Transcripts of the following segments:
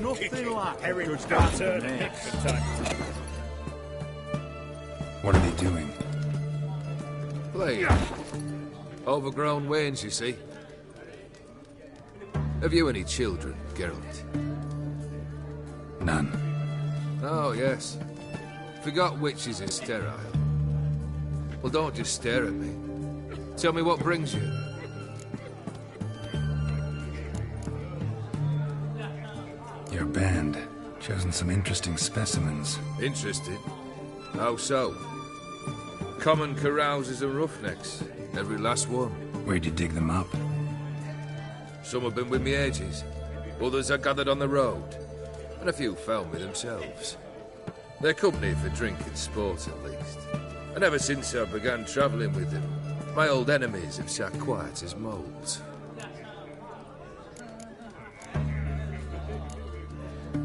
nothing like a Herring good starter, afternoon. pick for time. What are they doing? Playing. Overgrown wains, you see. Have you any children, Geralt? None. Oh, yes. Forgot witches are sterile. Well, don't just stare at me. Tell me what brings you. Your band. Chosen some interesting specimens. Interested? How so? Common carousers and roughnecks. Every last one. Where'd you dig them up? Some have been with me ages. Others I gathered on the road. And a few found me themselves. They're company for drink and sport, at least. And ever since I began travelling with them, my old enemies have sat quiet as moles.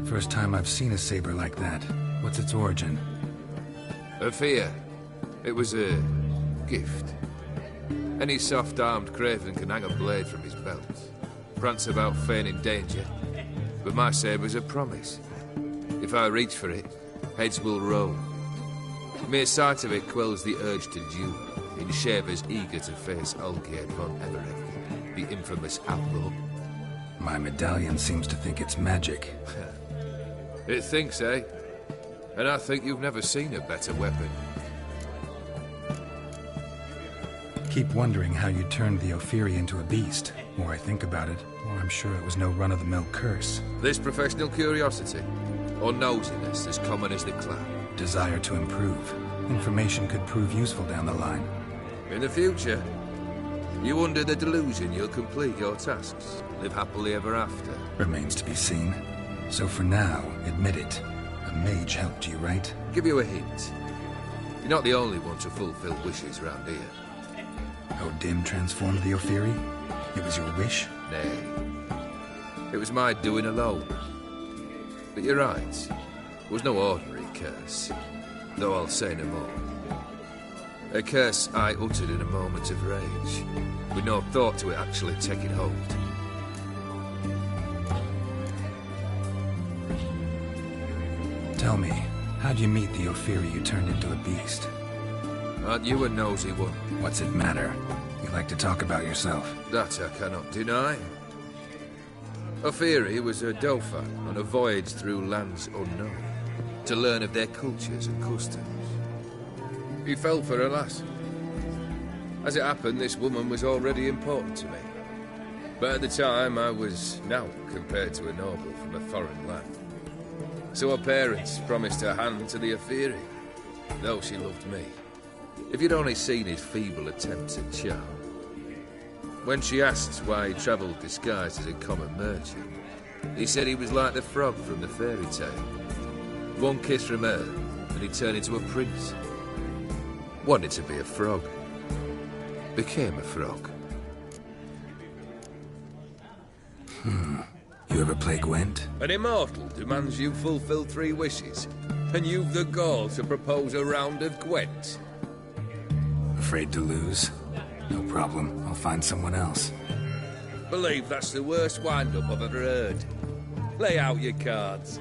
First time I've seen a saber like that. What's its origin? Vicir. It was a gift. Any soft-armed craven can hang a blade from his belt. Prance about feigning danger. But my saber's a promise. If I reach for it, heads will roll. Mere sight of it quells the urge to duel, in shavers eager to face Olgierd von Everett, the infamous outlaw. My medallion seems to think it's magic. It thinks, eh? And I think you've never seen a better weapon. Keep wondering how you turned the Ophiri into a beast. The more I think about it, the more I'm sure it was no run-of-the-mill curse. This professional curiosity, or nosiness as common as the cloud. Desire to improve. Information could prove useful down the line. In the future, you under the delusion you'll complete your tasks, live happily ever after. Remains to be seen. So for now, admit it. A mage helped you, right? Give you a hint. You're not the only one to fulfill wishes round here. Odin transformed the Ophiri? It was your wish? Nay. It was my doing alone. But you're right. It was no ordinary curse. Though I'll say no more. A curse I uttered in a moment of rage, with no thought to it actually taking hold. Tell me, how'd you meet the Ophiri you turned into a beast? Aren't you a nosy one? What's it matter? You like to talk about yourself. That I cannot deny. Ophiri was a dauphin on a voyage through lands unknown, to learn of their cultures and customs. He fell for a lass. As it happened, this woman was already important to me. But at the time, I was naught compared to a noble from a foreign land. So her parents promised her hand to the Ophiri, though she loved me. If you'd only seen his feeble attempts at charm. When she asked why he travelled disguised as a common merchant, he said he was like the frog from the fairy tale. One kiss from her, and he turned into a prince. Wanted to be a frog. Became a frog. You ever play Gwent? An immortal demands you fulfill 3 wishes, and you've the gall to propose a round of Gwent. Afraid to lose? No problem. I'll find someone else. Believe that's the worst wind-up I've ever heard. Lay out your cards.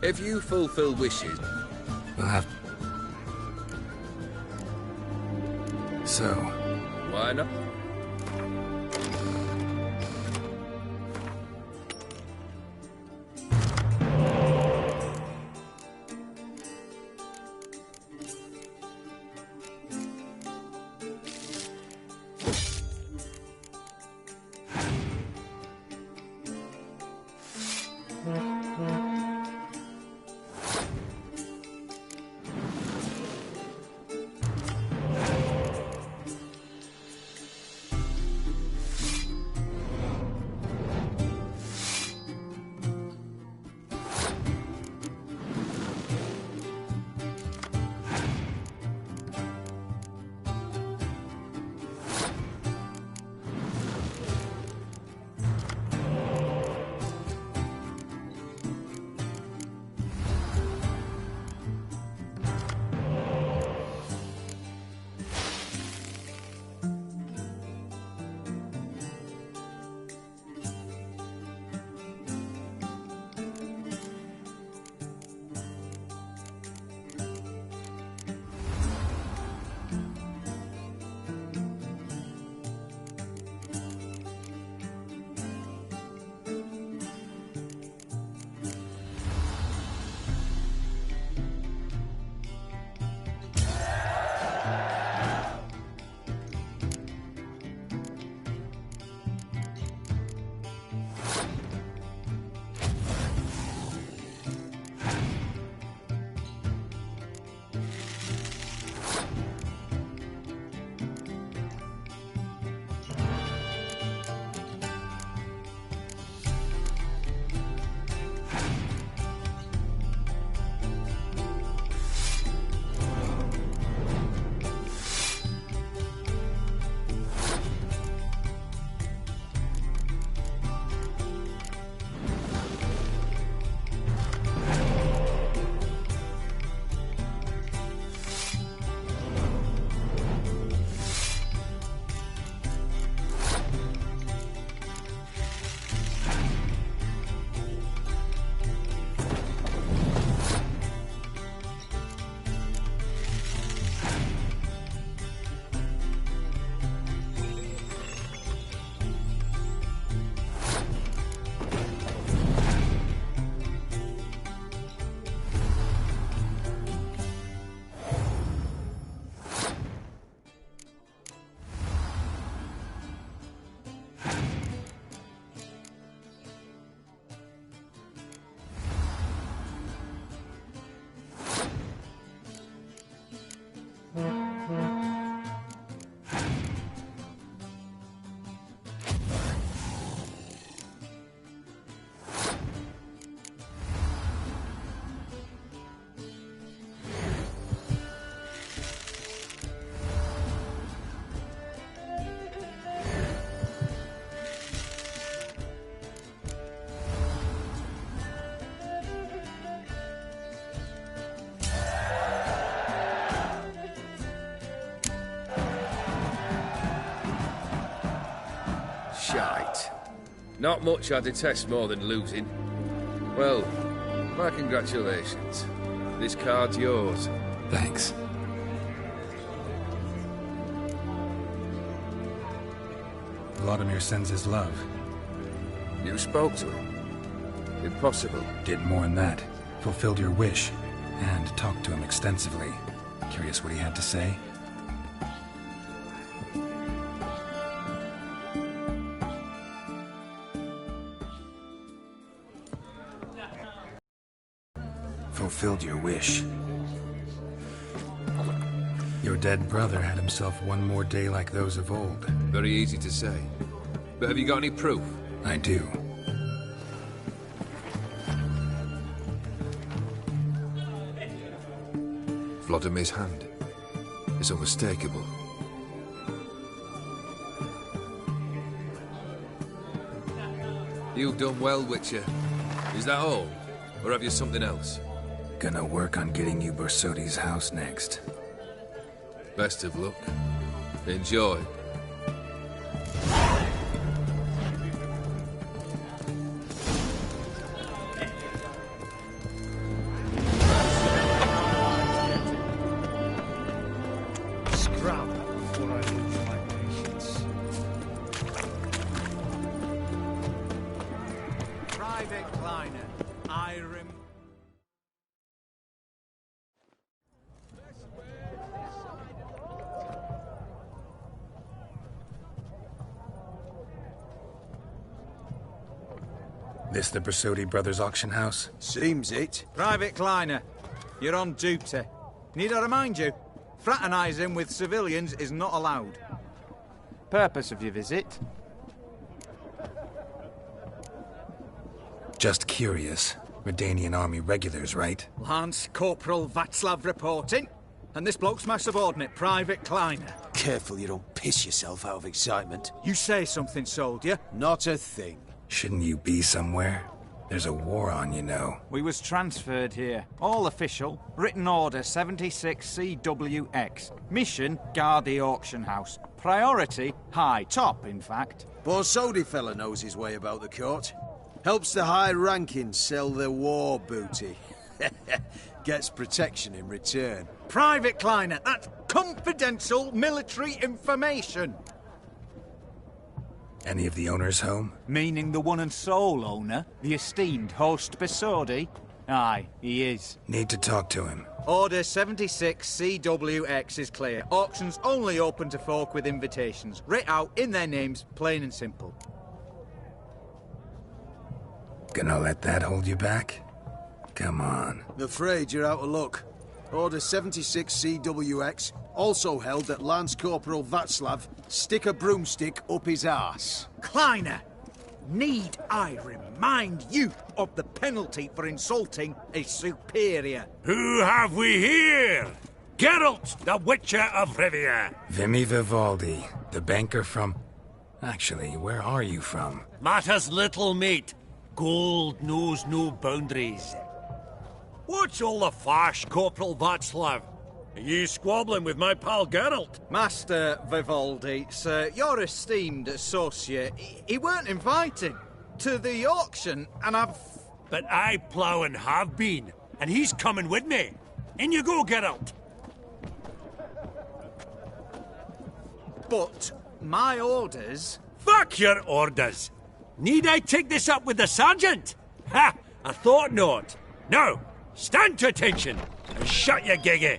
If you fulfill wishes... We'll have... So... Why not? Shite. Not much I detest more than losing. Well, my congratulations. This card's yours. Thanks. Vladimir sends his love. You spoke to him? Impossible. Did more than that. Fulfilled your wish. And talked to him extensively. Curious what he had to say? Fulfilled your wish. Your dead brother had himself one more day like those of old. Very easy to say. But have you got any proof? I do. Vladimir's hand is unmistakable. You've done well, Witcher. Is that all? Or have you something else? Gonna work on getting you Borsodi's house next. Best of luck. Enjoy. This the Bersodi Brothers auction house? Seems it. Private Kleiner, you're on duty. Need I remind you? Fraternising with civilians is not allowed. Purpose of your visit? Just curious. Redanian army regulars, right? Lance Corporal Václav reporting. And this bloke's my subordinate, Private Kleiner. Careful you don't piss yourself out of excitement. You say something, soldier. Not a thing. Shouldn't you be somewhere? There's a war on, you know. We was transferred here. All official. Written order 76 CWX. Mission, guard the auction house. Priority, high. Top, in fact. Borsodi fella knows his way about the court. Helps the high rankings sell their war booty. Gets protection in return. Private Kleiner, that's confidential military information. Any of the owners home? Meaning the one and sole owner, the esteemed host Bersodi? Aye, he is. Need to talk to him. Order 76 CWX is clear. Auctions only open to folk with invitations. Writ out in their names, plain and simple. Gonna let that hold you back? Come on. I'm afraid you're out of luck. Order 76 CWX also held that Lance Corporal Václav stick a broomstick up his arse. Kleiner, need I remind you of the penalty for insulting a superior? Who have we here? Geralt, the Witcher of Rivia. Vimy Vivaldi, the banker from... Actually, where are you from? Matters little, mate. Gold knows no boundaries. What's all the fash, Corporal Václav? Are you squabbling with my pal Geralt? Master Vivaldi, sir, your esteemed associate, he weren't invited to the auction, and I've... But I plough and have been, and he's coming with me. In you go, Geralt. But my orders... Fuck your orders. Need I take this up with the sergeant? Ha! I thought not. Now, stand to attention and shut your giggy.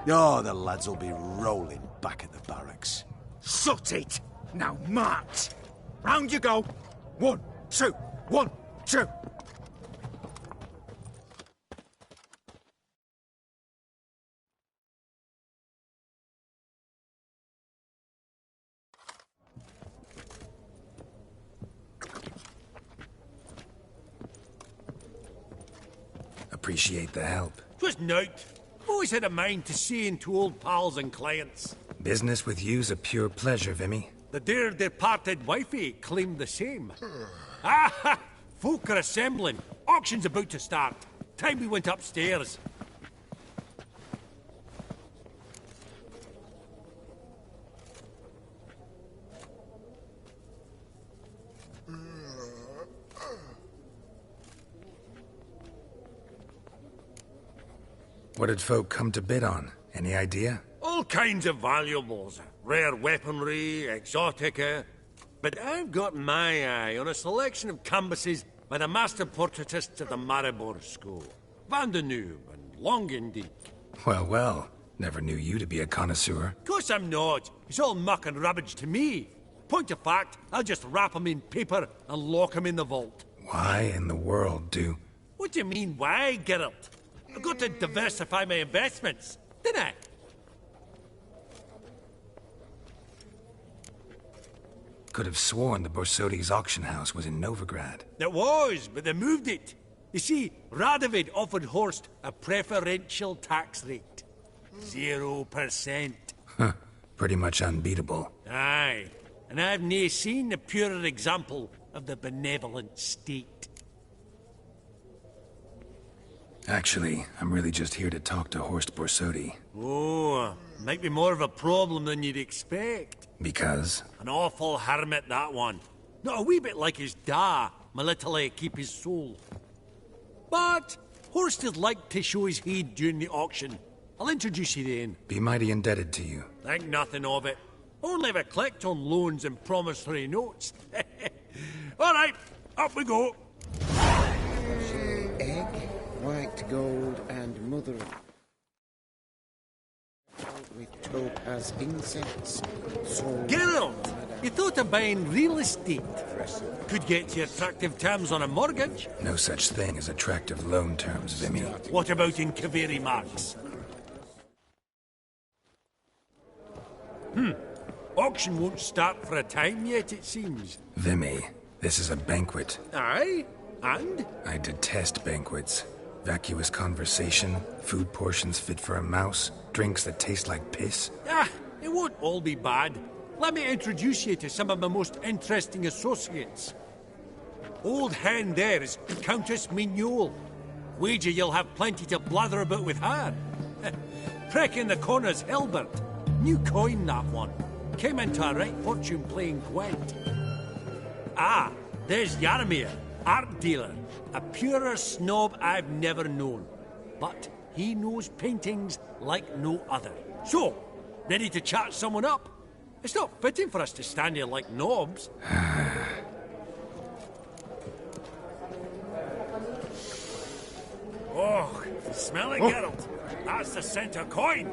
Oh, the lads will be rolling back at the barracks. Shut it! Now march! Round you go! 1, 2, 1, 2! Appreciate the help. Twas nowt. Always had a mind to see into old pals and clients. Business with you's a pure pleasure, Vimy. The dear departed wifey claimed the same. Ah! Folk are assembling. Auction's about to start. Time we went upstairs. What did folk come to bid on? Any idea? All kinds of valuables. Rare weaponry, exotica. But I've got my eye on a selection of canvases by the master portraitists of the Maribor School. Van de Noob and Longendijk. Well, well. Never knew you to be a connoisseur. Of course I'm not. It's all muck and rubbish to me. Point of fact, I'll just wrap 'em in paper and lock 'em in the vault. Why in the world do... What do you mean, why, Geralt? I've got to diversify my investments, didn't I? Could have sworn the Borsodi's auction house was in Novigrad. It was, but they moved it. You see, Radovid offered Horst a preferential tax rate. 0%. Huh. Pretty much unbeatable. Aye, and I've nae seen a purer example of the benevolent state. Actually, I'm really just here to talk to Horst Borsodi. Oh, might be more of a problem than you'd expect. Because? An awful hermit, that one. Not a wee bit like his da, my little keep his soul. But Horst would like to show his heed during the auction. I'll introduce you then. Be mighty indebted to you. Think nothing of it. Only ever collect on loans and promissory notes. All right, up we go. Egg, white gold, and mother with topaz incense. Geralt! You thought of buying real estate? Could get you attractive terms on a mortgage. No such thing as attractive loan terms, Vimy. What about in Kaveri Marks? Auction won't start for a time yet, it seems. Vimy, this is a banquet. Aye? And? I detest banquets. Vacuous conversation, food portions fit for a mouse, drinks that taste like piss. Ah, it won't all be bad. Let me introduce you to some of my most interesting associates. Old hen there is Countess Mignole. Wager you'll have plenty to blather about with her. Prick in the corner's Hilbert. New coin, that one. Came into a right fortune playing Gwent. Ah, there's Yarmir, art dealer. A purer snob I've never known. But he knows paintings like no other. So, ready to chat someone up? It's not fitting for us to stand here like knobs. Oh, smell it, Geralt. That's the centre coin.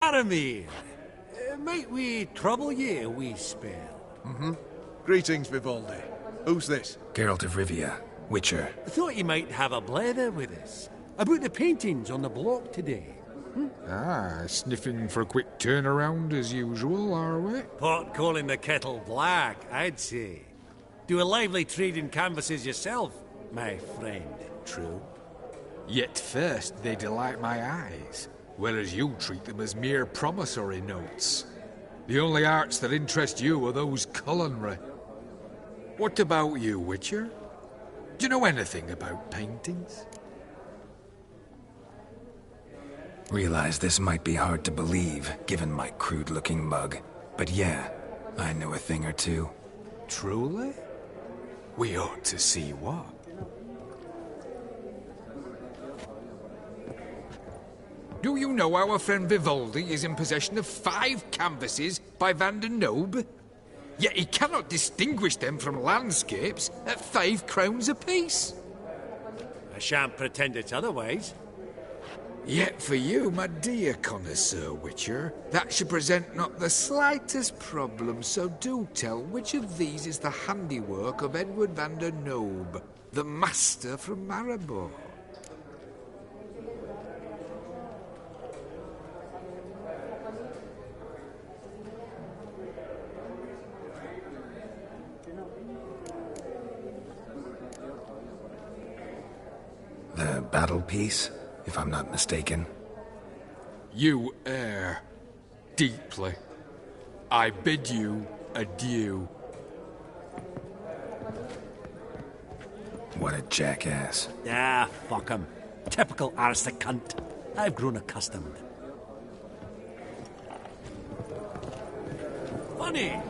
Aramir, might we trouble ye a wee spell? Greetings, Vivaldi. Who's this? Geralt of Rivia, Witcher. Thought you might have a blether with us. About the paintings on the block today. Ah, sniffing for a quick turnaround as usual, are we? Pot calling the kettle black, I'd say. Do a lively trade in canvases yourself, my friend. True. Yet first they delight my eyes, whereas you treat them as mere promissory notes. The only arts that interest you are those culinary. What about you, Witcher? Do you know anything about paintings? Realize this might be hard to believe, given my crude-looking mug. But yeah, I know a thing or two. Truly? We ought to see what. Do you know our friend Vivaldi is in possession of 5 canvases by Van der Nobe? Yet he cannot distinguish them from landscapes at 5 crowns apiece. I shan't pretend it's otherwise. Yet for you, my dear connoisseur Witcher, that should present not the slightest problem, so do tell which of these is the handiwork of Edward van der Nobe, the master from Maribor. The battle piece, if I'm not mistaken. You err deeply. I bid you adieu. What a jackass. Ah, fuck him. Typical aristocrat cunt. I've grown accustomed. Funny.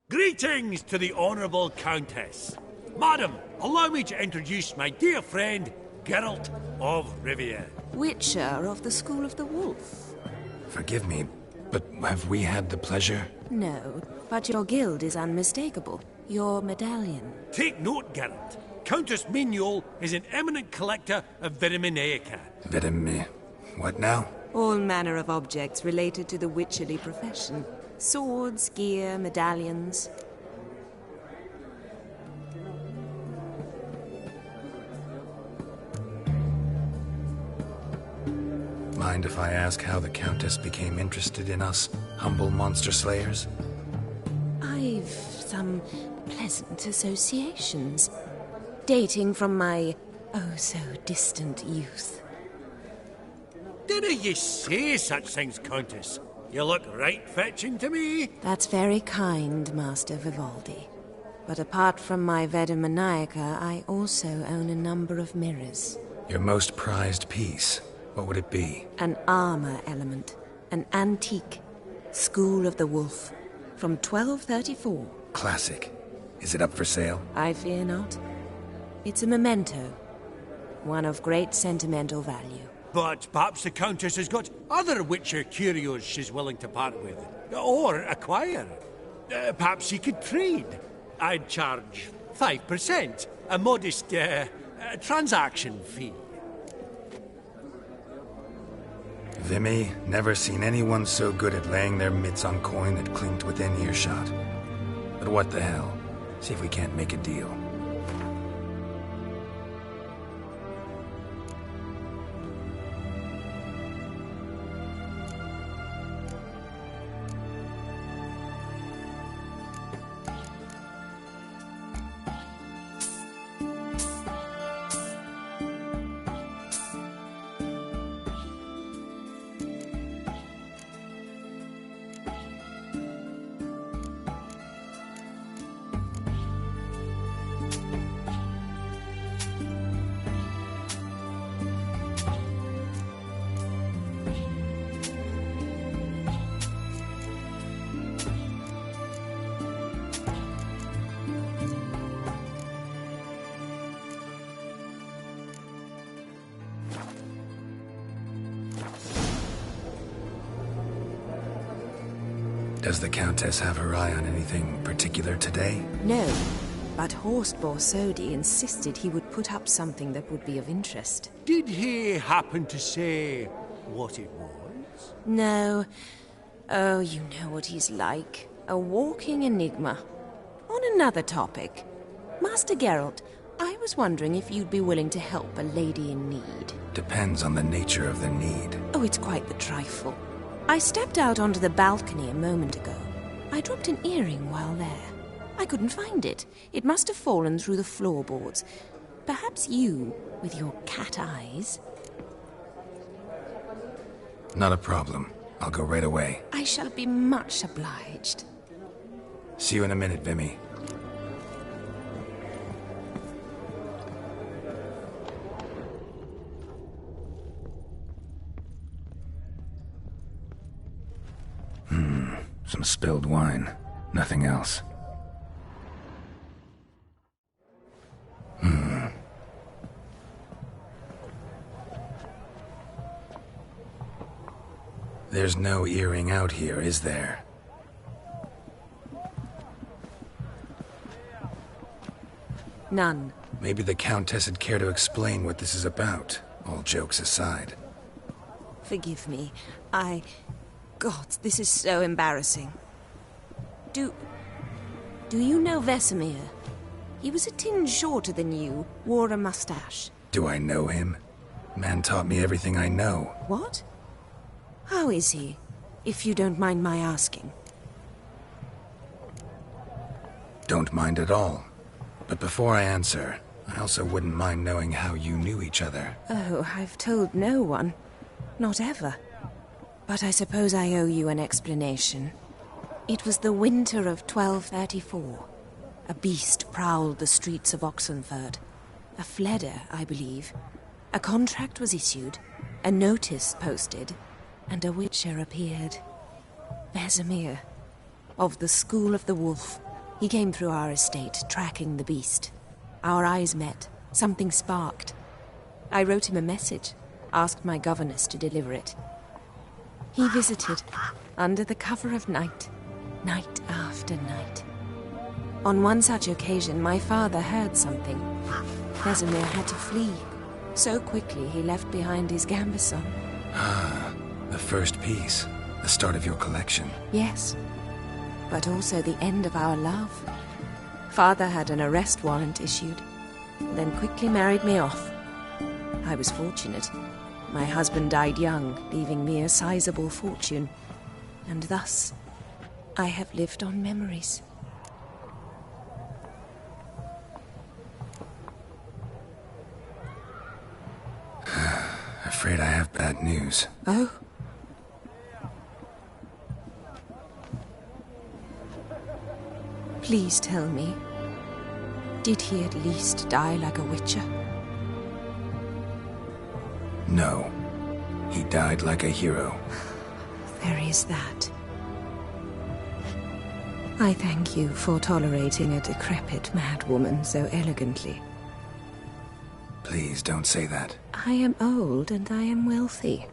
Greetings to the Honourable Countess. Madam, allow me to introduce my dear friend, Geralt of Rivia. Witcher of the School of the Wolf. Forgive me, but have we had the pleasure? No, but your guild is unmistakable. Your medallion. Take note, Geralt. Countess Mignole is an eminent collector of Vitaminaica. What now? All manner of objects related to the witcherly profession. Swords, gear, medallions. Mind if I ask how the Countess became interested in us, humble monster slayers? I've some pleasant associations, dating from my oh-so-distant youth. Dinna ye say such things, Countess? You look right fetching to me. That's very kind, Master Vivaldi. But apart from my Vedamaniaca, I also own a number of mirrors. Your most prized piece, what would it be? An armor element. An antique. School of the Wolf. From 1234. Classic. Is it up for sale? I fear not. It's a memento. One of great sentimental value. But perhaps the Countess has got other Witcher curios she's willing to part with. Or acquire. Perhaps she could trade. I'd charge 5%. A modest transaction fee. Vimy, never seen anyone so good at laying their mitts on coin that clinked within earshot. But what the hell? See if we can't make a deal. Does the Countess have her eye on anything particular today? No, but Horst Borsodi insisted he would put up something that would be of interest. Did he happen to say what it was? No. Oh, you know what he's like. A walking enigma. On another topic. Master Geralt, I was wondering if you'd be willing to help a lady in need. Depends on the nature of the need. Oh, it's quite the trifle. I stepped out onto the balcony a moment ago. I dropped an earring while there. I couldn't find it. It must have fallen through the floorboards. Perhaps you, with your cat eyes... Not a problem. I'll go right away. I shall be much obliged. See you in a minute, Vimy. Some spilled wine. Nothing else. There's no earring out here, is there? None. Maybe the Countess would care to explain what this is about, all jokes aside. Forgive me. God, this is so embarrassing. Do you know Vesemir? He was a tinge shorter than you, wore a mustache. Do I know him? Man taught me everything I know. What? How is he, if you don't mind my asking? Don't mind at all. But before I answer, I also wouldn't mind knowing how you knew each other. Oh, I've told no one. Not ever. But I suppose I owe you an explanation. It was the winter of 1234. A beast prowled the streets of Oxenford. A fledder, I believe. A contract was issued, a notice posted, and a witcher appeared. Vesemir, of the School of the Wolf. He came through our estate, tracking the beast. Our eyes met. Something sparked. I wrote him a message, asked my governess to deliver it. He visited, under the cover of night, night after night. On one such occasion, my father heard something. Vesemir had to flee. So quickly, he left behind his gambeson. Ah, the first piece. The start of your collection. Yes, but also the end of our love. Father had an arrest warrant issued, then quickly married me off. I was fortunate. My husband died young, leaving me a sizable fortune. And thus, I have lived on memories. Afraid I have bad news. Oh? Please tell me, did he at least die like a witcher? No. He died like a hero. There is that. I thank you for tolerating a decrepit madwoman so elegantly. Please don't say that. I am old and I am wealthy.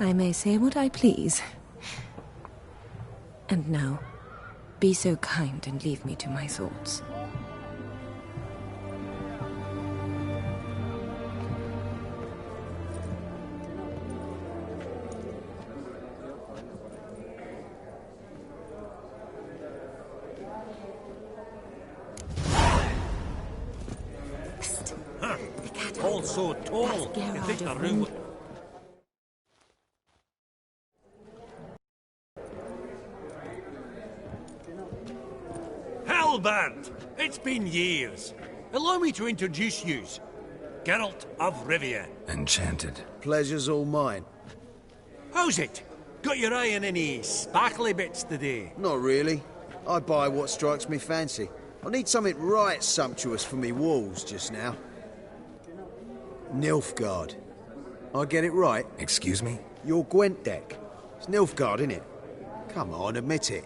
I may say what I please. And now, be so kind and leave me to my thoughts. so tall. That's You think Gerard the of room... Wind- Halbert! It's been years. Allow me to introduce yous. Geralt of Rivia. Enchanted. Pleasure's all mine. How's it? Got your eye on any sparkly bits today? Not really. I buy what strikes me fancy. I need something right sumptuous for me walls just now. Nilfgaard. I get it right? Excuse me? Your Gwent deck. It's Nilfgaard, innit? Come on, admit it.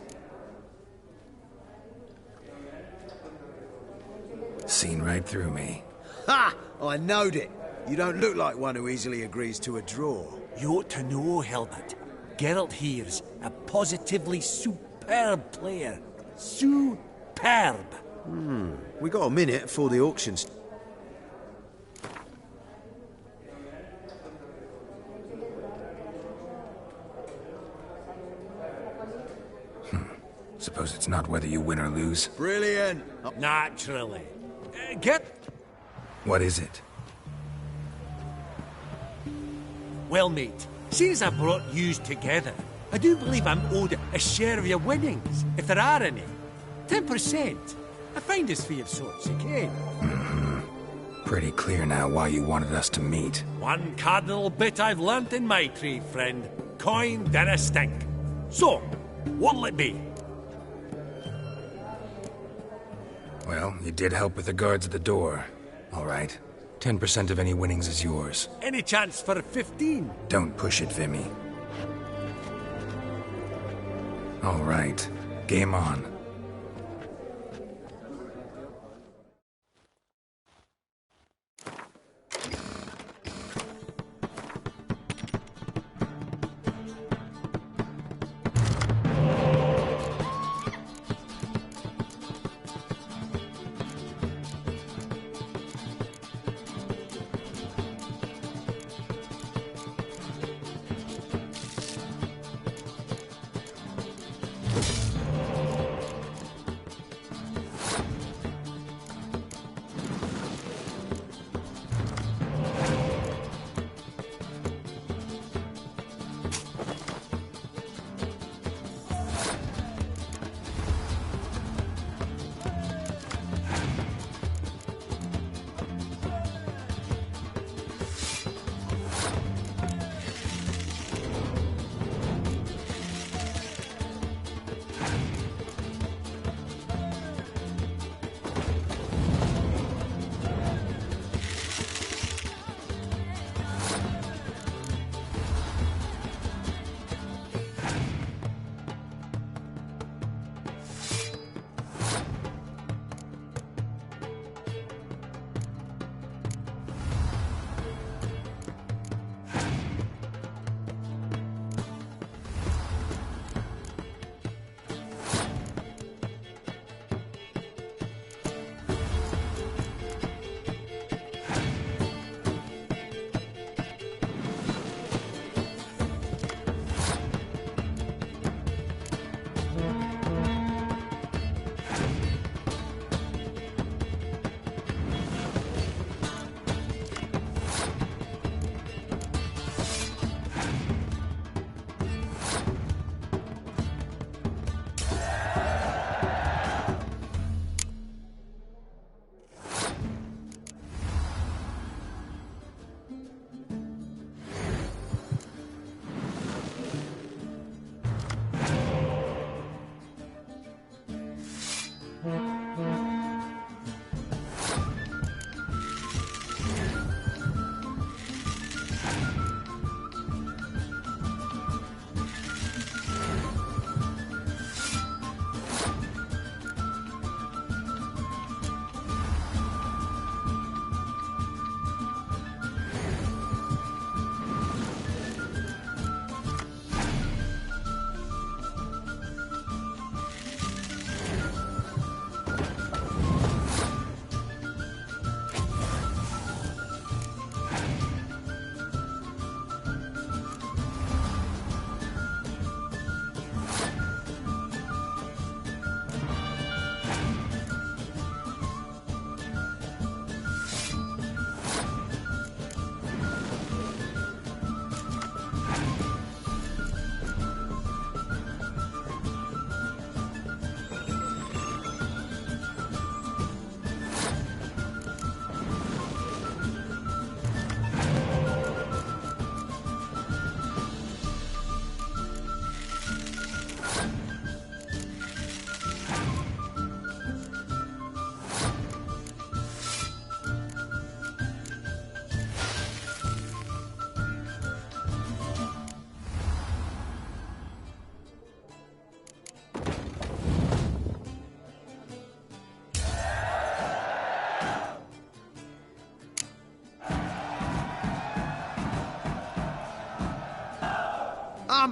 Seen right through me. Ha! I knowed it. You don't look like one who easily agrees to a draw. You ought to know, Helmut. Geralt here's a positively superb player. Superb! We got a minute before the auctions. Suppose it's not whether you win or lose. Brilliant! Naturally. Get... What is it? Well, mate, seeing as I brought yous together, I do believe I'm owed a share of your winnings, if there are any. 10%. A finder's fee of sorts, you can. Pretty clear now why you wanted us to meet. One cardinal bit I've learnt in my trade, friend. Coin dinna stink. So, what'll it be? Well, you did help with the guards at the door. All right. 10% of any winnings is yours. Any chance for 15? Don't push it, Vimy. All right. Game on.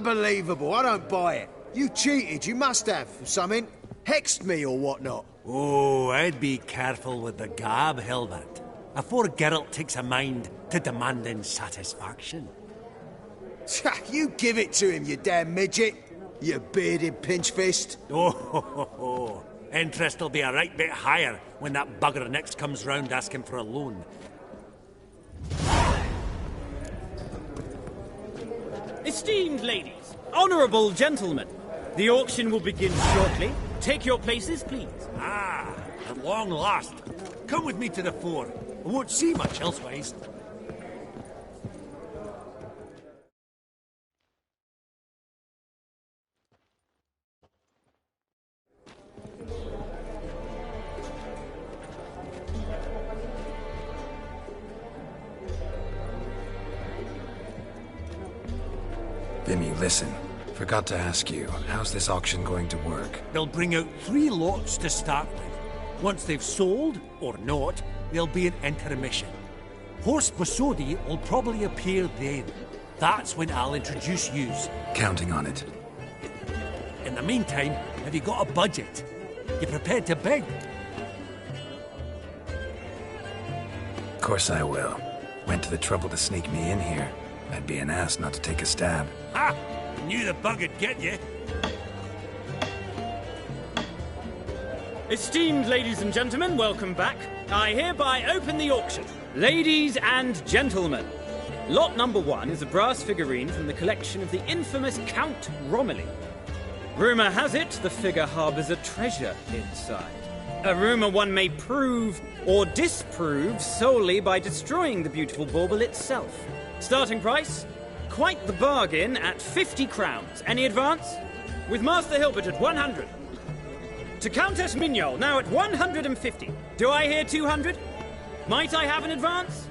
Unbelievable. I don't buy it. You cheated. You must have. Something. Hexed me or whatnot. Oh, I'd be careful with the gab, Hilbert. Afore Geralt takes a mind to demanding satisfaction. You give it to him, you damn midget. You bearded pinchfist. Oh, interest will be a right bit higher when that bugger next comes round asking for a loan. Esteemed ladies, honourable gentlemen, the auction will begin shortly. Take your places, please. Ah, at long last. Come with me to the fore. I won't see much elsewise. Vimy, listen. Forgot to ask you, how's this auction going to work? They'll bring out 3 lots to start with. Once they've sold, or not, there'll be an intermission. Horse Bosodi will probably appear then. That's when I'll introduce yous. Counting on it. In the meantime, have you got a budget? You prepared to beg? Of course I will. Went to the trouble to sneak me in here. I'd be an ass not to take a stab. Ha! Knew the bug'd get you. Esteemed ladies and gentlemen, welcome back. I hereby open the auction. Ladies and gentlemen, lot number 1 is a brass figurine from the collection of the infamous Count Romilly. Rumour has it the figure harbours a treasure inside. A rumour one may prove or disprove solely by destroying the beautiful bauble itself. Starting price? Quite the bargain at 50 crowns. Any advance? With Master Hilbert at 100. To Countess Mignol, now at 150. Do I hear 200? Might I have an advance?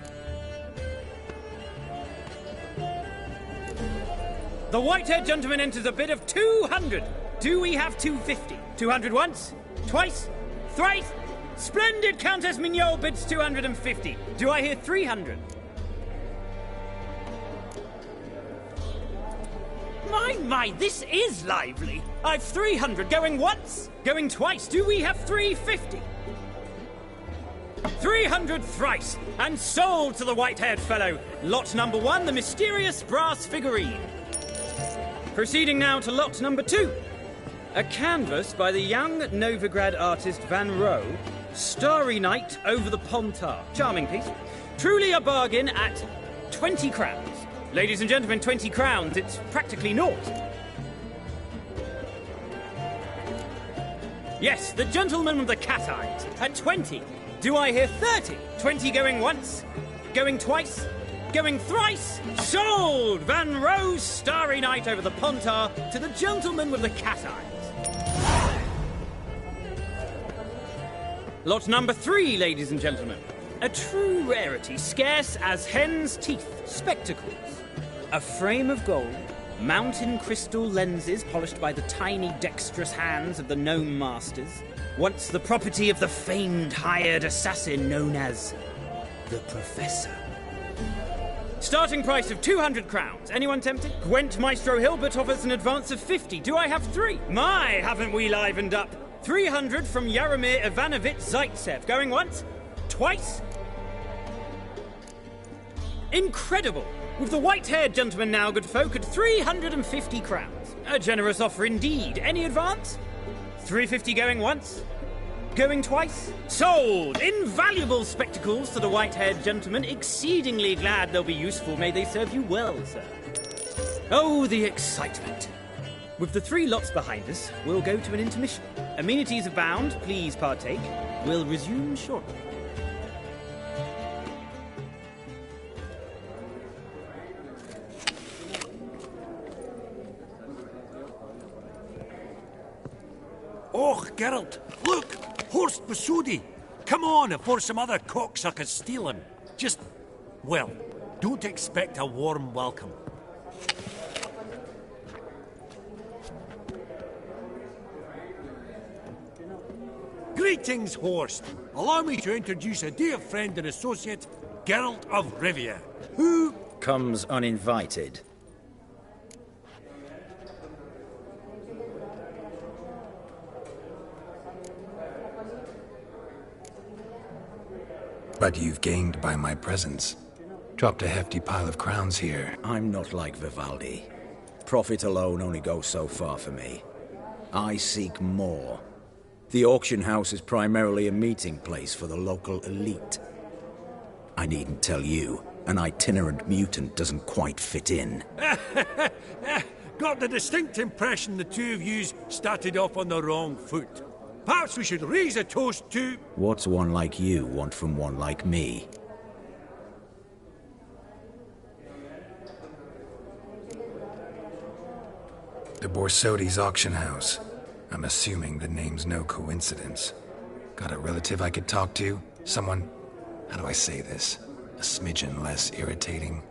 The white-haired gentleman enters a bid of 200. Do we have 250? 200 once? Twice? Thrice? Splendid! Countess Mignol bids 250. Do I hear 300? My, this is lively. I've 300 going once, going twice. Do we have 350? 300 thrice, and sold to the white-haired fellow. Lot number 1, the mysterious brass figurine. Proceeding now to lot number 2. A canvas by the young Novigrad artist Van Rohe, Starry Night over the Pontar. Charming piece. Truly a bargain at 20 crowns. Ladies and gentlemen, 20 crowns, it's practically naught. Yes, the gentleman with the cat eyes, at 20. Do I hear 30? 20 going once, going twice, going thrice. Sold! Van Rohe's Starry Night over the Pontar to the gentleman with the cat eyes. Lot number 3, ladies and gentlemen. A true rarity, scarce as hen's teeth, spectacles. A frame of gold, mountain crystal lenses polished by the tiny dexterous hands of the gnome masters, once the property of the famed hired assassin known as the Professor. Starting price of 200 crowns. Anyone tempted? Gwent Maestro Hilbert offers an advance of 50. Do I have 3? My, haven't we livened up? 300 from Yaromir Ivanovich Zaitsev. Going once? Twice? Incredible! With the white-haired gentleman now, good folk, at 350 crowns. A generous offer indeed. Any advance? 350 going once? Going twice? Sold! Invaluable spectacles to the white-haired gentleman. Exceedingly glad they'll be useful. May they serve you well, sir. Oh, the excitement. With the 3 lots behind us, we'll go to an intermission. Amenities abound. Please partake. We'll resume shortly. Oh, Geralt, look! Horst Bosodi! Come on, before some other cocksuckers steal him. Just, well, don't expect a warm welcome. Greetings, Horst. Allow me to introduce a dear friend and associate, Geralt of Rivia, who comes uninvited. But you've gained by my presence. Dropped a hefty pile of crowns here. I'm not like Vivaldi. Profit alone only goes so far for me. I seek more. The auction house is primarily a meeting place for the local elite. I needn't tell you, an itinerant mutant doesn't quite fit in. Got the distinct impression the two of yous started off on the wrong foot. Perhaps we should raise a toast to... What's one like you want from one like me? The Borsodi's auction house. I'm assuming the name's no coincidence. Got a relative I could talk to? Someone, how do I say this? A smidgen less irritating?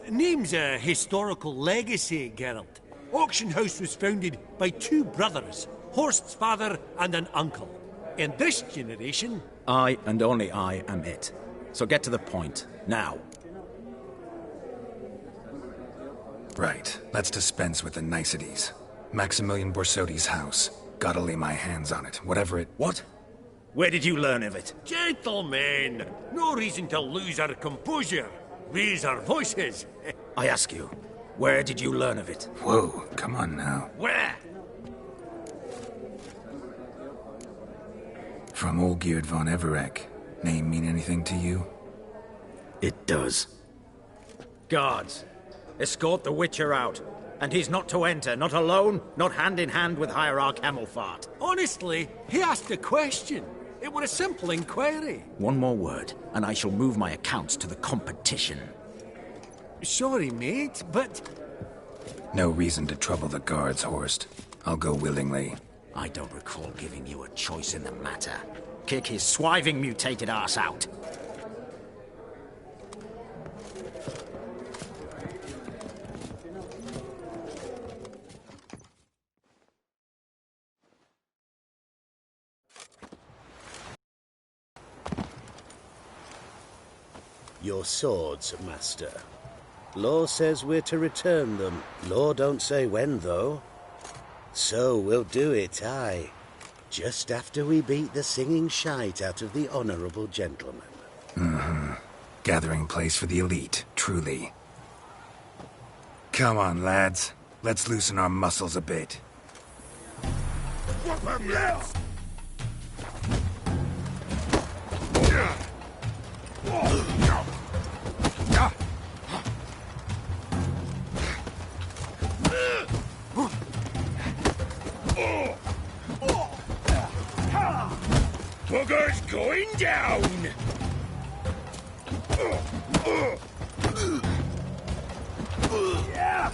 Name's a historical legacy, Geralt. Auction house was founded by two brothers, Horst's father and an uncle. In this generation... I, and only I, am it. So get to the point, now. Right, let's dispense with the niceties. Maximilian Borsodi's house. Gotta lay my hands on it, whatever it... What? Where did you learn of it? Gentlemen, no reason to lose our composure. Raise our voices. I ask you, where did you learn of it? Whoa, come on now. Where? From Olgierd von Everec. Name mean anything to you? It does. Guards, escort the Witcher out. And he's not to enter, not alone, not hand in hand with Hierarch Hemelfart. Honestly, he asked a question. It were a simple inquiry. One more word, and I shall move my accounts to the competition. Sorry, mate, but... No reason to trouble the guards, Horst. I'll go willingly. I don't recall giving you a choice in the matter. Kick his swiving mutated ass out. Your swords, Master. Law says we're to return them. Law don't say when, though. So we'll do it, aye. Just after we beat the singing shite out of the honourable gentleman. Mm-hmm. Gathering place for the elite, truly. Come on, lads. Let's loosen our muscles a bit. Whoop 'em, lads! Bugger's going down! Yeah.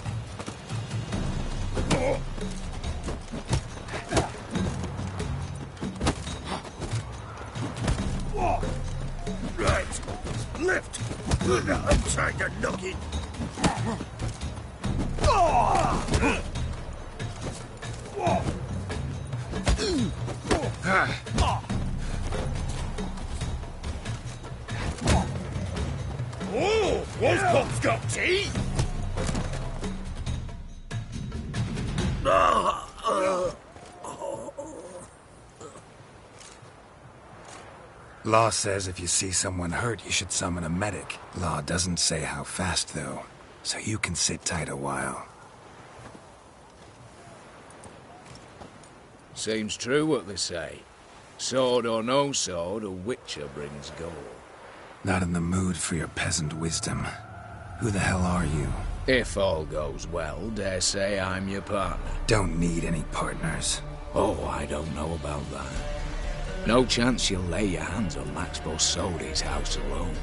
Right, lift! I'm trying to knock it! Oh, Wolfpop's got teeth! Law says if you see someone hurt, you should summon a medic. Law doesn't say how fast, though, so you can sit tight a while. Seems true what they say. Sword or no sword, a Witcher brings gold. Not in the mood for your peasant wisdom. Who the hell are you? If all goes well, dare say I'm your partner. Don't need any partners. Oh, I don't know about that. No chance you'll lay your hands on Max Borsodi's house alone.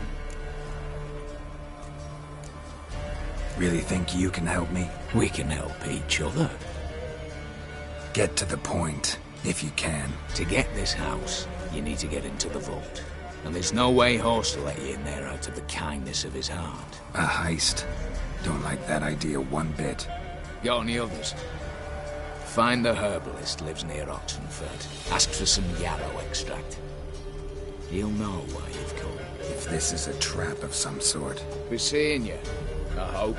Really think you can help me? We can help each other. Get to the point, if you can. To get this house, you need to get into the vault. And there's no way Horst will let you in there out of the kindness of his heart. A heist? Don't like that idea one bit. Got any others? Find the herbalist lives near Oxenford. Ask for some yarrow extract. He'll know why you've come. If this is a trap of some sort. Be seeing you, I hope.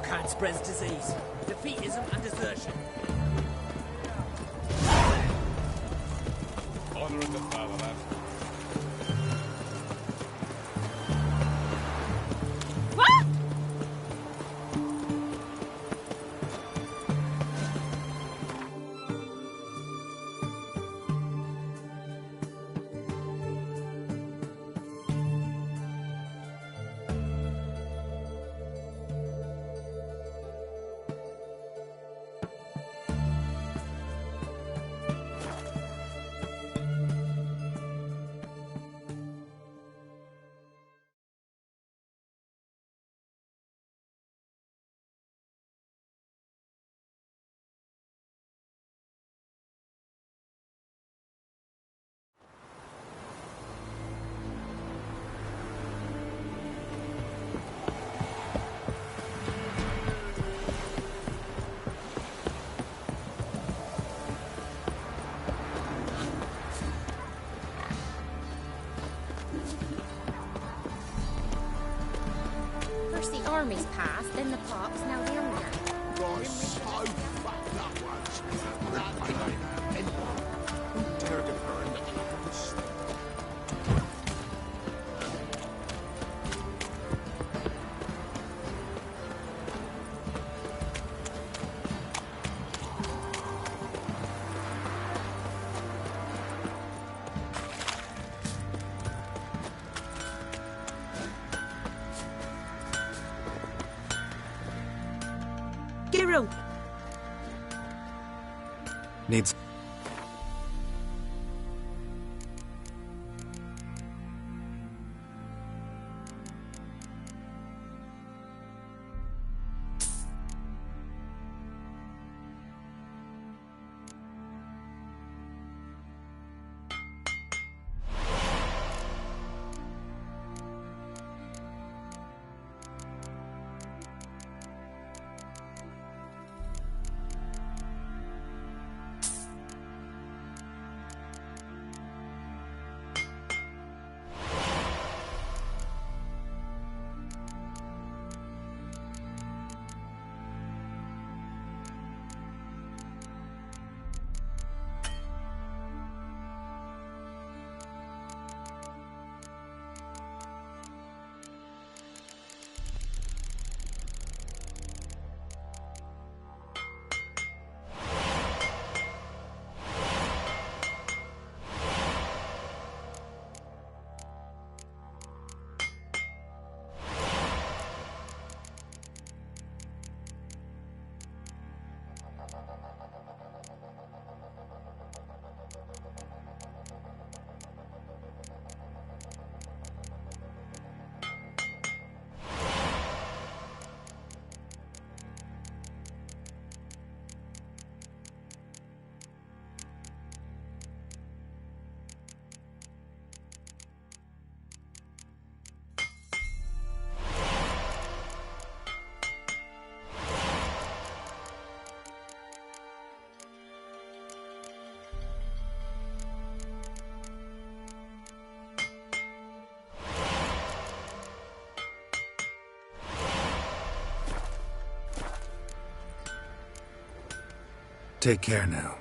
Blockhound spreads disease, defeatism and desertion. Honor in the fatherland. What? First the army's passed, then the pops, now the hunger. Right, so fucked up ones. Who dared to burn the house? Giro! Needs... Take care now.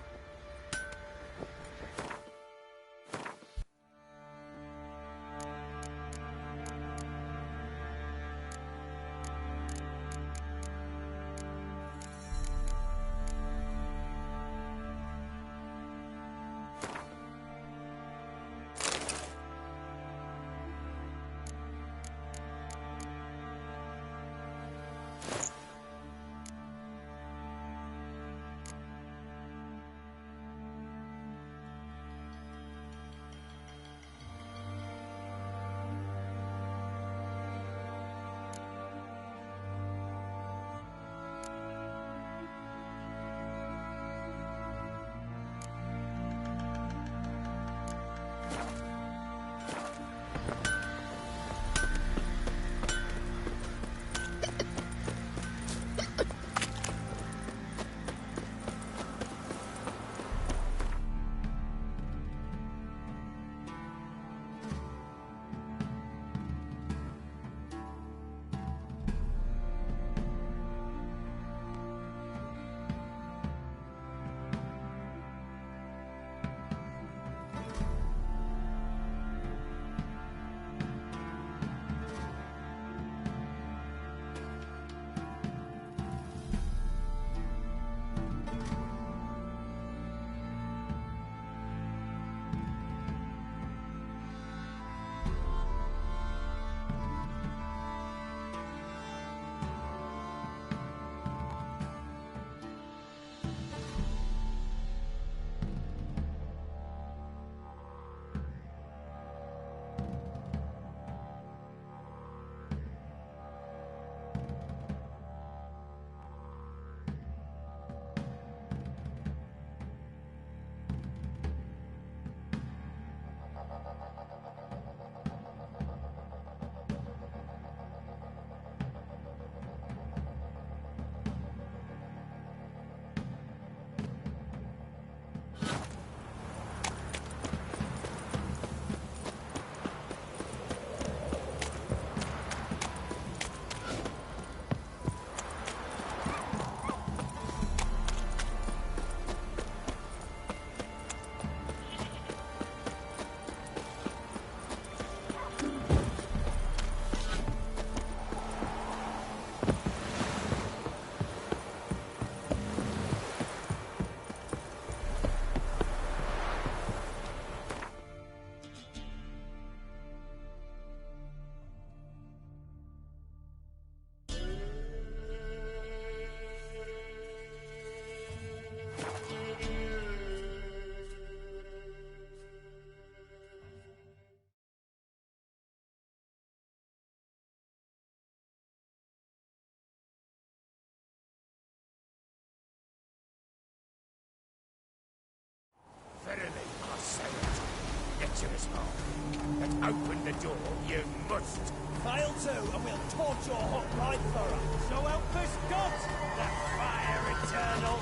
Open the door, you must. Fail to, and we'll torch your hook right thorough. So help us God, the fire eternal.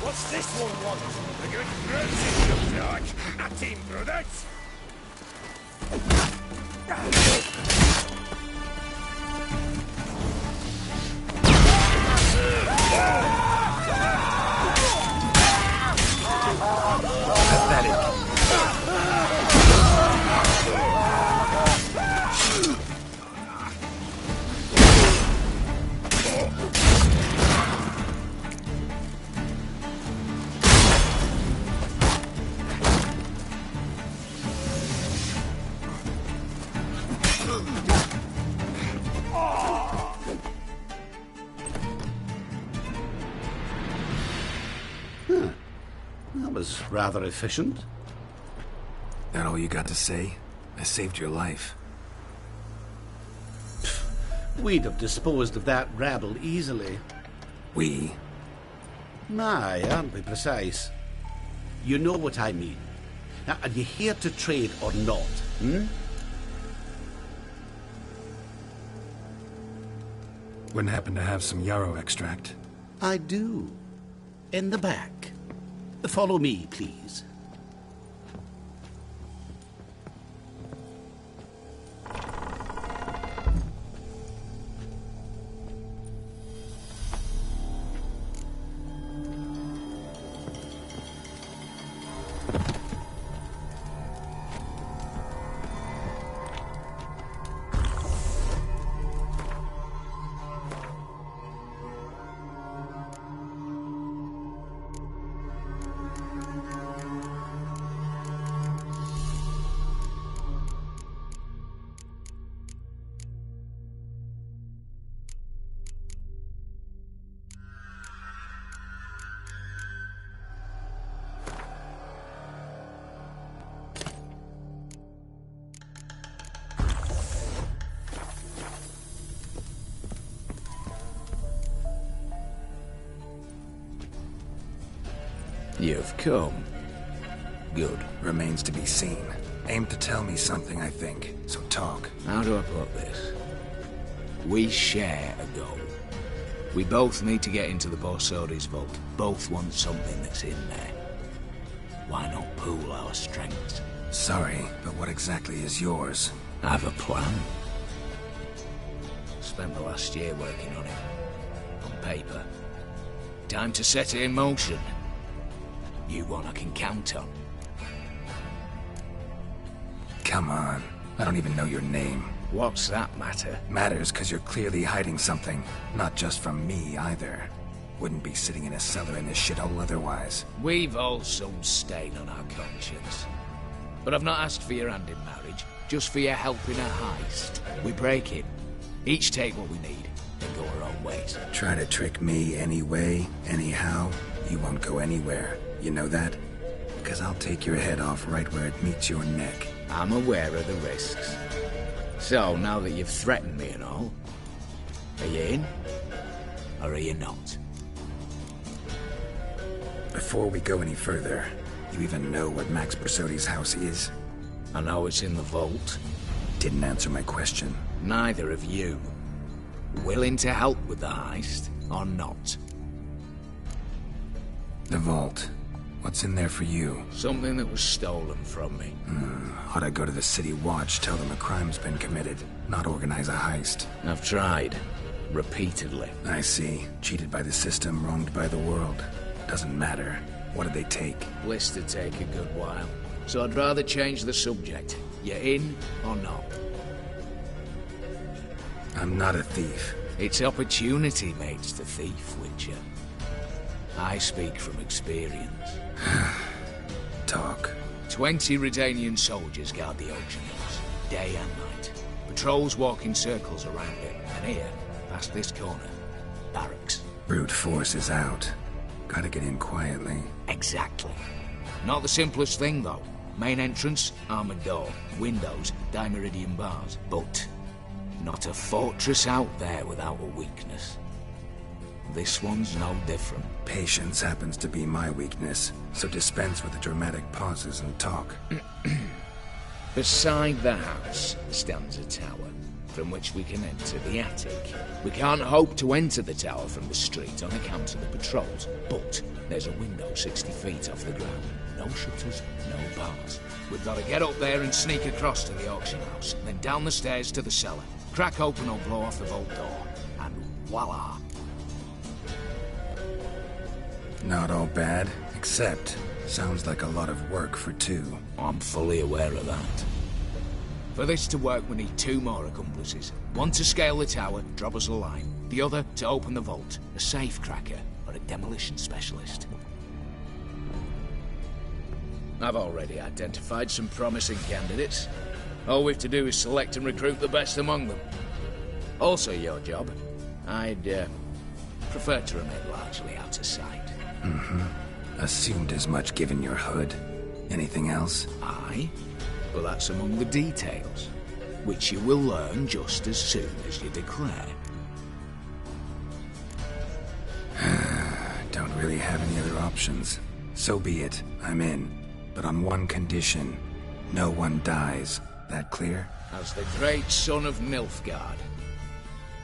What's this one want? A good bruising, looks like. At him, brothers. That was rather efficient. That all you got to say? I saved your life. We'd have disposed of that rabble easily. We? Aye, aren't we precise? You know what I mean. Now, are you here to trade or not, Wouldn't happen to have some yarrow extract. I do. In the back. Follow me, please. You've come. Good. Remains to be seen. Aim to tell me something, I think. So talk. How do I put this? We share a goal. We both need to get into the Borsodi's vault. Both want something that's in there. Why not pool our strengths? Sorry, but what exactly is yours? I have a plan. Spent the last year working on it. On paper. Time to set it in motion. You one I can count on. Come on. I don't even know your name. What's that matter? Matters because you're clearly hiding something. Not just from me, either. Wouldn't be sitting in a cellar in this shithole otherwise. We've all some stain on our conscience. But I've not asked for your hand in marriage, just for your help in a heist. We break it. Each take what we need, then go our own ways. Try to trick me anyway, anyhow, you won't go anywhere. You know that? Because I'll take your head off right where it meets your neck. I'm aware of the risks. So, now that you've threatened me and all, are you in? Or are you not? Before we go any further, you even know what Max Borsodi's house is? I know it's in the vault. Didn't answer my question. Neither of you. Willing to help with the heist, or not? The vault. What's in there for you? Something that was stolen from me. Ought I go to the City Watch, tell them a crime's been committed, not organize a heist? I've tried. Repeatedly. I see. Cheated by the system, wronged by the world. Doesn't matter. What did they take? List to take a good while. So I'd rather change the subject. You in or not? I'm not a thief. It's opportunity makes the thief, Witcher. I speak from experience. Talk. 20 Redanian soldiers guard the auction house, day and night. Patrols walk in circles around it, and here, past this corner, barracks. Brute force is out. Gotta get in quietly. Exactly. Not the simplest thing, though. Main entrance, armored door, windows, dimeridian bars. But not a fortress out there without a weakness. This one's no different. Patience happens to be my weakness, so dispense with the dramatic pauses and talk. Beside the house stands a tower, from which we can enter the attic. We can't hope to enter the tower from the street on account of the patrols, but there's a window 60 feet off the ground. No shutters, no bars. We've got to get up there and sneak across to the auction house, then down the stairs to the cellar, crack open or blow off the vault door, and voila! Not all bad, except sounds like a lot of work for two. I'm fully aware of that. For this to work, we need two more accomplices. One to scale the tower, drop us a line. The other to open the vault, a safe cracker or a demolition specialist. I've already identified some promising candidates. All we've to do is select and recruit the best among them. Also your job. I'd prefer to remain largely out of sight. Assumed as much given your hood. Anything else? Aye, but that's among the details, which you will learn just as soon as you declare. Don't really have any other options. So be it, I'm in. But on one condition. No one dies. That clear? As the great son of Nilfgaard.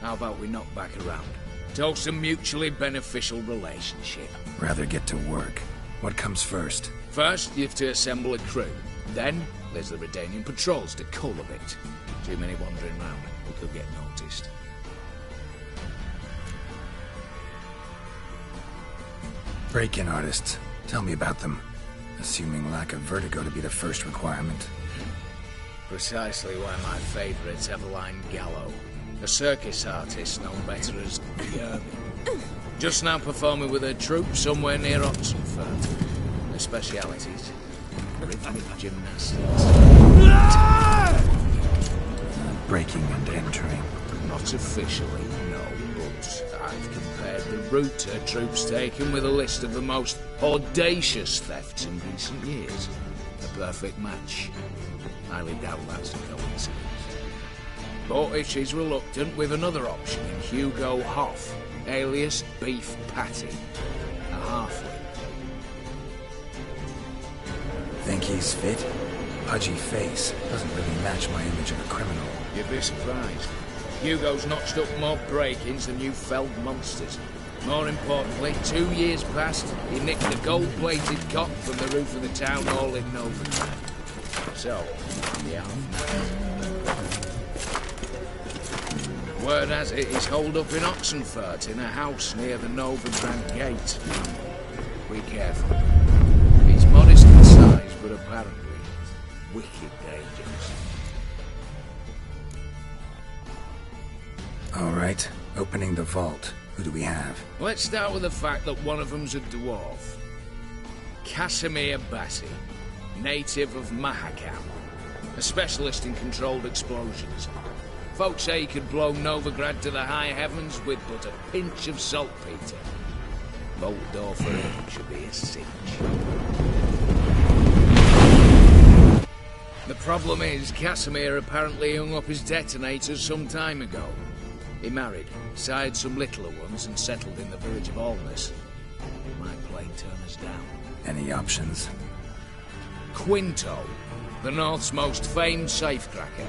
How about we knock back around? Toast a mutually beneficial relationship. Rather get to work. What comes first? First, you have to assemble a crew. Then, there's the Redanian patrols to cull a bit. Too many wandering round. We could get noticed. Break-in artists. Tell me about them. Assuming lack of vertigo to be the first requirement. Precisely why my favourite's Eveline Gallo. A circus artist known better as Kirby. Just now performing with her troupe somewhere near Oxenford. Her specialities: rhythmic gymnastics. Breaking and entering. Not officially, no, but I've compared the route her troope's taken with a list of the most audacious thefts in recent years. A perfect match. Highly doubt that's a coincidence. But if she's reluctant, with another option in Hugo Hoff, alias Beef Patty, a halfling. Think he's fit? Pudgy face doesn't really match my image of a criminal. You'd be surprised. Hugo's notched up more break-ins than you felled monsters. More importantly, 2 years past, he nicked a gold-plated cot from the roof of the town hall in Novigrad. So, yeah. Word has it he's holed up in Oxenfurt in a house near the Novigrad gate. Be careful. He's modest in size, but apparently wicked dangerous. All right, opening the vault. Who do we have? Let's start with the fact that one of them's a dwarf. Casimir Bassi, native of Mahakam, a specialist in controlled explosions. Folks say he could blow Novigrad to the high heavens with but a pinch of saltpeter. Vault door for him should be a cinch. The problem is, Casimir apparently hung up his detonators some time ago. He married, sired some littler ones, and settled in the village of Alness. Might plain turn us down. Any options? Quinto, the North's most famed safecracker.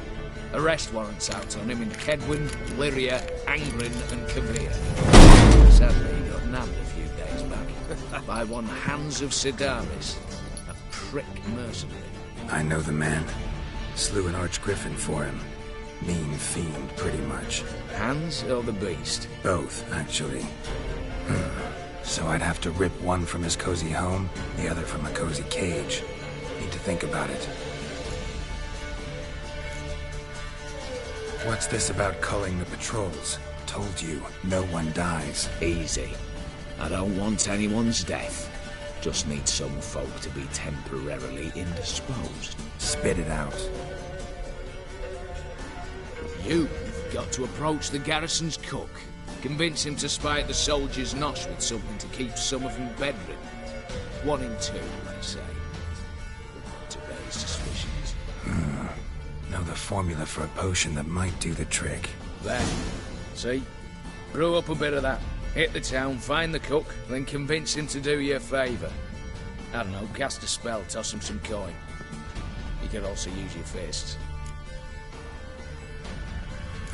Arrest warrants out on him in Kedwin, Lyria, Angrin, and Kavir. Sadly, he got nabbed a few days back by one Hans of Sidaris, a prick mercenary. I know the man. Slew an archgriffin for him. Mean fiend, pretty much. Hans or the beast? Both, actually. So I'd have to rip one from his cozy home, the other from a cozy cage. Need to think about it. What's this about culling the patrols? Told you, no one dies. Easy. I don't want anyone's death. Just need some folk to be temporarily indisposed. Spit it out. You've got to approach the garrison's cook. Convince him to spy at the soldiers' nosh with something to keep some of them bedridden. 1 in 2, they say. To raise suspicions. Know the formula for a potion that might do the trick. There. See? Brew up a bit of that. Hit the town, find the cook, then convince him to do you a favour. I don't know, cast a spell, toss him some coin. He can also use your fists.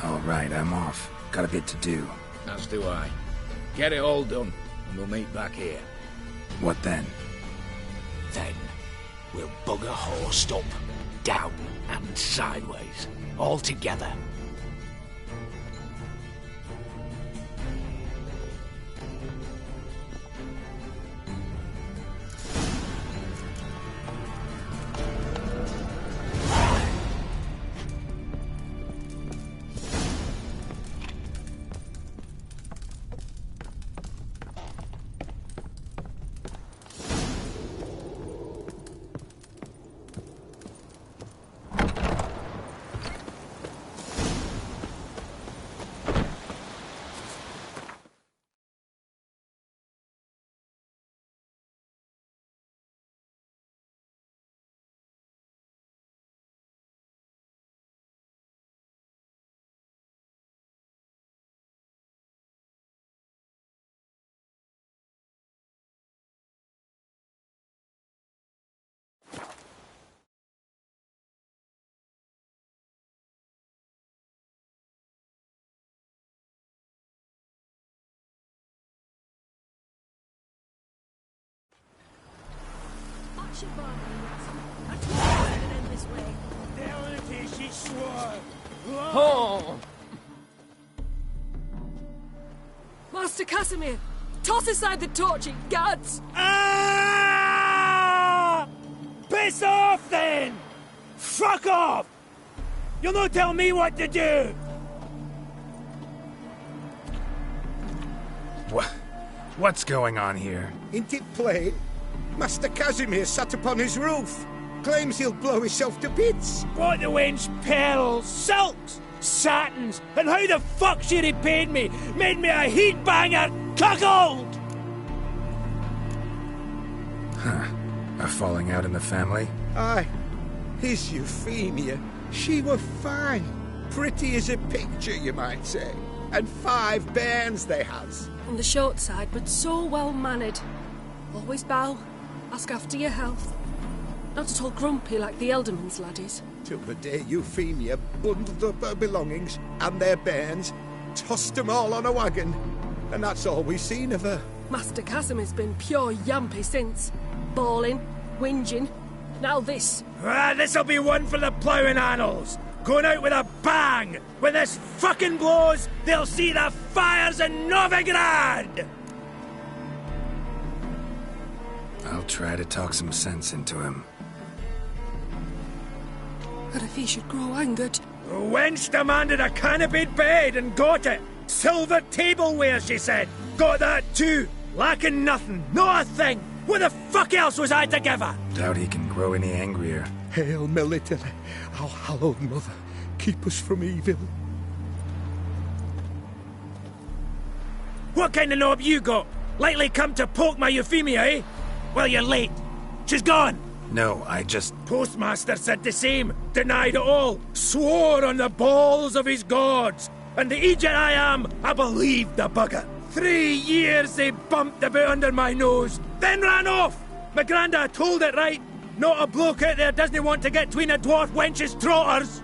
All right, I'm off. Got a bit to do. As do I. Get it all done, and we'll meet back here. What then? Then, we'll bugger horsed up, down and sideways, all together. Oh! Master Casimir, toss aside the torch, guards! Ah! Piss off, then! Fuck off! You'll not tell me what to do! What's going on here? Ain't it plain? Master Casimir sat upon his roof. Claims he'll blow himself to bits. Bought the wench pearls, silks, satins, and how the fuck she repaid me? Made me a heat banger, cuckold! Huh. A falling out in the family? Aye. His Euphemia, she were fine. Pretty as a picture, you might say. And 5 bairns they has. On the short side, but so well-mannered. Always bow, ask after your health. Not at all grumpy like the Elderman's laddies. Till the day Euphemia bundled up her belongings and their bairns, tossed them all on a wagon. And that's all we've seen of her. Master Casimir's been pure yampy since. Bawling, whinging, now this. This'll be one for the ploughing annals. Going out with a bang! When this fucking blows, they'll see the fires in Novigrad! I'll try to talk some sense into him. But if he should grow angered... The wench demanded a canopied bed and got it. Silver tableware, she said. Got that too. Lacking nothing. Not a thing. What the fuck else was I to give her? Doubt he can grow any angrier. Hail military, our hallowed mother, keep us from evil. What kind of knob you got? Likely come to poke my Euphemia, eh? Well, you're late. She's gone. No, I just... Postmaster said the same. Denied it all. Swore on the balls of his gods. And the Egypt I am, I believed the bugger. 3 years they bumped about under my nose, then ran off. My granda told it right. Not a bloke out there doesn't want to get between a dwarf wench's trotters.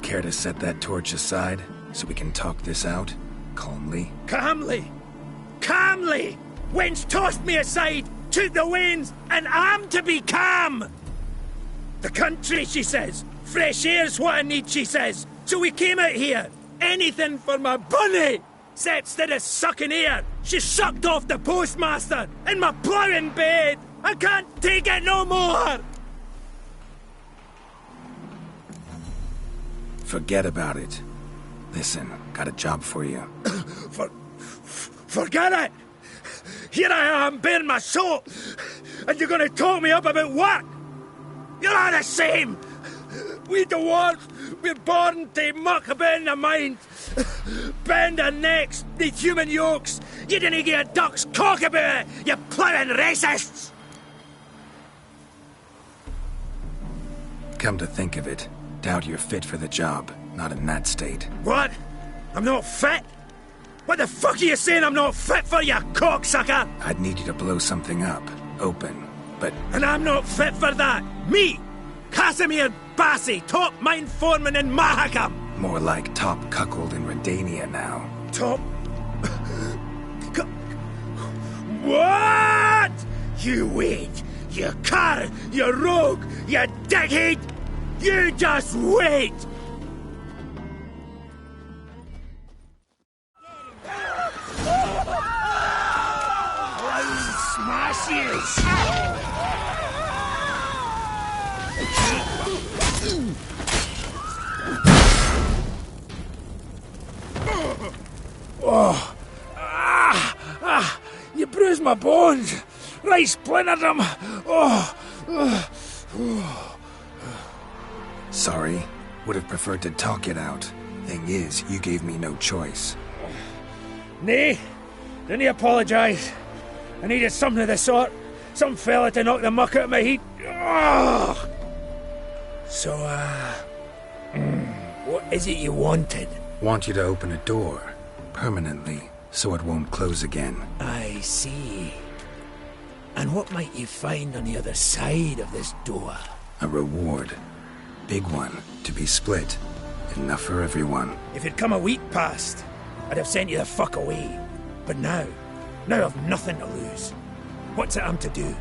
Care to set that torch aside, so we can talk this out? Calmly? Calmly? Calmly! Wench tossed me aside, took the reins, and I'm to be calm! The country, she says. Fresh air's what I need, she says. So we came out here. Anything for my bunny! Said instead of sucking air, she sucked off the postmaster in my ploughing bed! I can't take it no more! Forget about it. Listen, got a job for you. Forget it! Here I am, bearing my soul, and you're gonna talk me up about work! You're all the same! We dwarves, we're born to muck about in the mind. Bend our necks, need human yokes. You didn't get a duck's cock about it, you ploughing racists! Come to think of it, doubt you're fit for the job, not in that state. What? I'm not fit? What the fuck are you saying I'm not fit for, you cocksucker? I'd need you to blow something up, open, but... And I'm not fit for that! Me! Casimir Bassi, top mine foreman in Mahakam! More like top cuckold in Redania now. Top... What? You wait! You cur! You rogue! You dickhead! You just wait! Smashes! Oh! You bruised my bones! Right splintered them! Sorry. Would have preferred to talk it out. Thing is, you gave me no choice. Nay, didn't he apologise? I needed something of the sort. Some fella to knock the muck out of my heat. So, what is it you wanted? Want you to open a door. Permanently, so it won't close again. I see. And what might you find on the other side of this door? A reward. Big one, to be split. Enough for everyone. If you'd come a week past, I'd have sent you the fuck away. But now I've nothing to lose. What's it I'm to do?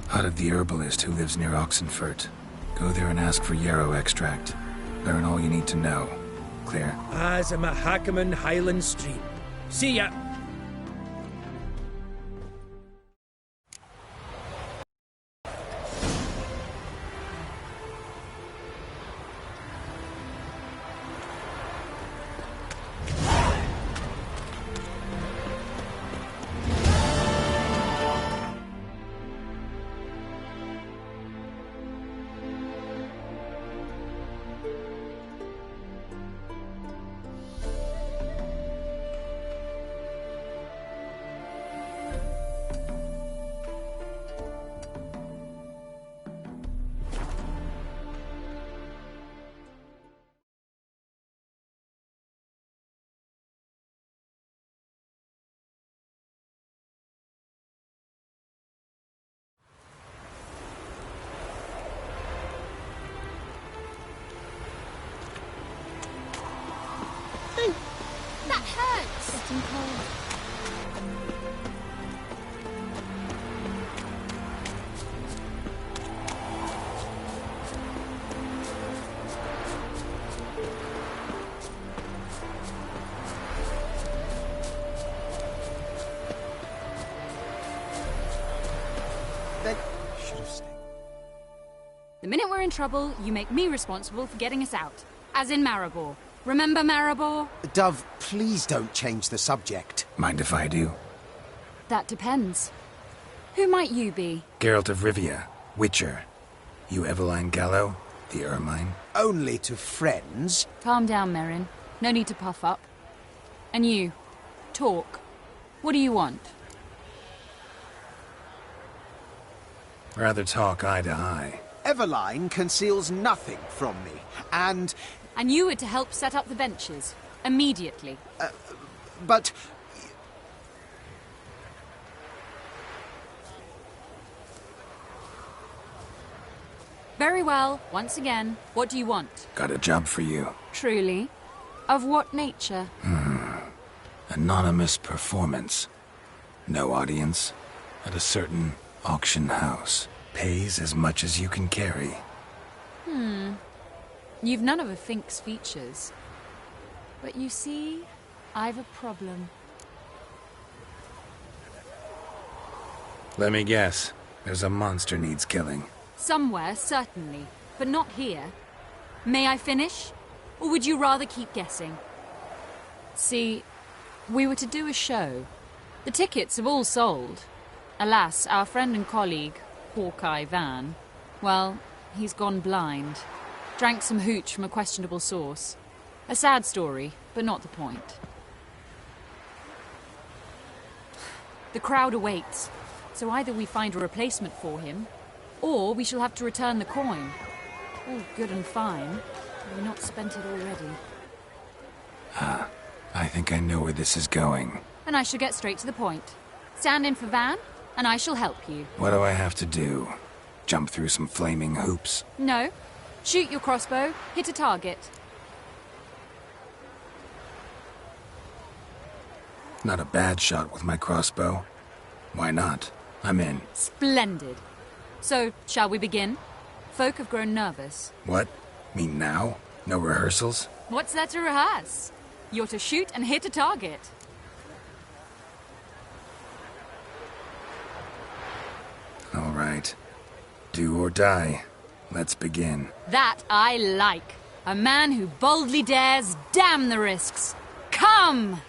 Hut of the herbalist who lives near Oxenfurt. Go there and ask for yarrow extract. Learn all you need to know. Clear? As I'm at Hackerman Highland Street. See ya! That hurts! Getting cold. The minute we're in trouble, you make me responsible for getting us out. As in Maribor. Remember Maribor? Dove, please don't change the subject. Mind if I do? That depends. Who might you be? Geralt of Rivia, Witcher. You Eveline Gallo, the Ermine? Only to friends. Calm down, Merrin. No need to puff up. And you, talk. What do you want? Rather talk eye to eye. Eveline conceals nothing from me, and... And you were to help set up the benches. Immediately. But... Very well. Once again, what do you want? Got a job for you. Truly? Of what nature? Anonymous performance. No audience. At a certain auction house. Pays as much as you can carry. You've none of a Fink's features. But you see, I've a problem. Let me guess. There's a monster needs killing. Somewhere, certainly. But not here. May I finish? Or would you rather keep guessing? See, we were to do a show. The tickets have all sold. Alas, our friend and colleague, Hawkeye Van, well, he's gone blind. Drank some hooch from a questionable source. A sad story, but not the point. The crowd awaits, so either we find a replacement for him, or we shall have to return the coin. All good and fine. We've not spent it already. I think I know where this is going. and I shall get straight to the point. Stand in for Van, and I shall help you. What do I have to do? Jump through some flaming hoops? No. Shoot your crossbow, hit a target. Not a bad shot with my crossbow. Why not? I'm in. Splendid. So, shall we begin? Folk have grown nervous. What? Mean now? No rehearsals? What's there to rehearse? You're to shoot and hit a target. All right. Do or die. Let's begin. That I like. A man who boldly dares, damn the risks. Come!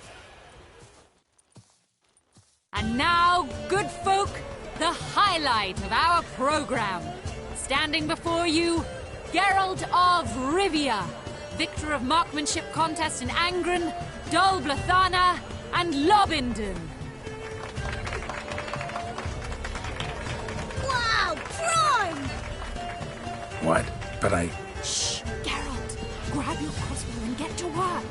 And now, good folk, the highlight of our program. Standing before you, Geralt of Rivia, victor of marksmanship contest in Angren, Dol Blathana, and Lobindon. Wow, prime! What? But I... Shh, Geralt. Grab your crossbow and get to work.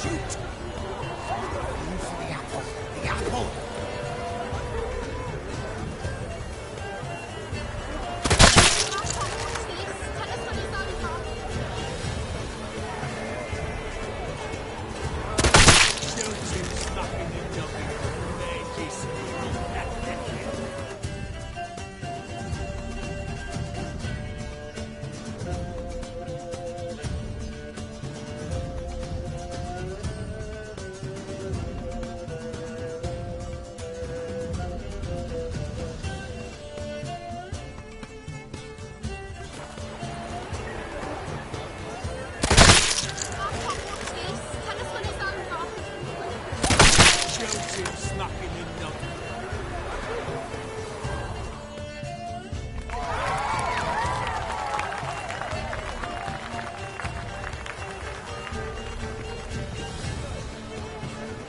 shoot! Aim for the apple. The apple!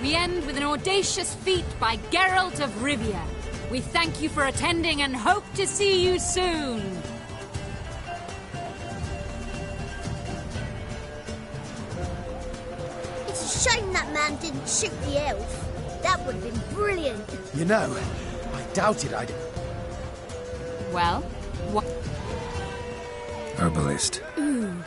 We end with an audacious feat by Geralt of Rivia. We thank you for attending and hope to see you soon. It's a shame that man didn't shoot the elf. That would have been brilliant. You know, I doubted I'd... Well, what? Herbalist. Ooh,